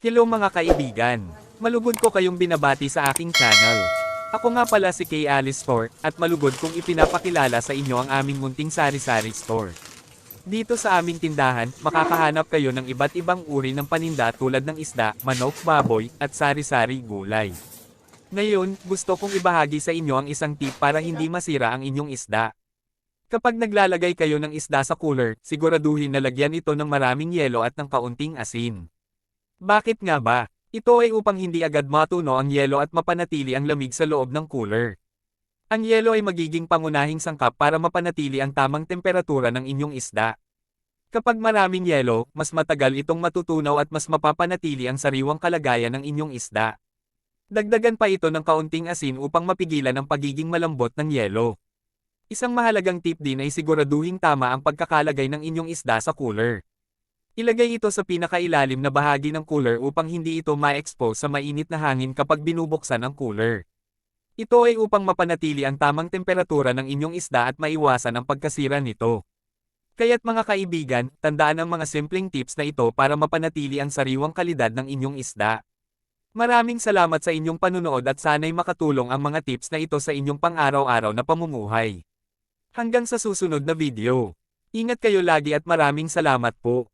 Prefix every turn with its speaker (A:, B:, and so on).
A: Hello mga kaibigan! Malugod ko kayong binabati sa aking channel. Ako nga pala si Kay Alice Store, at malugod kong ipinapakilala sa inyo ang aming munting sari-sari store. Dito sa aming tindahan, makakahanap kayo ng iba't ibang uri ng paninda tulad ng isda, manok, baboy, at sari-sari gulay. Ngayon, gusto kong ibahagi sa inyo ang isang tip para hindi masira ang inyong isda. Kapag naglalagay kayo ng isda sa cooler, siguraduhin na lagyan ito ng maraming yelo at ng kaunting asin. Bakit nga ba? Ito ay upang hindi agad matuno ang yelo at mapanatili ang lamig sa loob ng cooler. Ang yelo ay magiging pangunahing sangkap para mapanatili ang tamang temperatura ng inyong isda. Kapag maraming yelo, mas matagal itong matutunaw at mas mapapanatili ang sariwang kalagayan ng inyong isda. Dagdagan pa ito ng kaunting asin upang mapigilan ang pagiging malambot ng yelo. Isang mahalagang tip din ay siguraduhing tama ang pagkakalagay ng inyong isda sa cooler. Ilagay ito sa pinakailalim na bahagi ng cooler upang hindi ito ma-expose sa mainit na hangin kapag binubuksan ang cooler. Ito ay upang mapanatili ang tamang temperatura ng inyong isda at maiwasan ang pagkasira nito. Kaya't mga kaibigan, tandaan ang mga simpleng tips na ito para mapanatili ang sariwang kalidad ng inyong isda. Maraming salamat sa inyong panunood at sana'y makatulong ang mga tips na ito sa inyong pang-araw-araw na pamumuhay. Hanggang sa susunod na video. Ingat kayo lagi at maraming salamat po.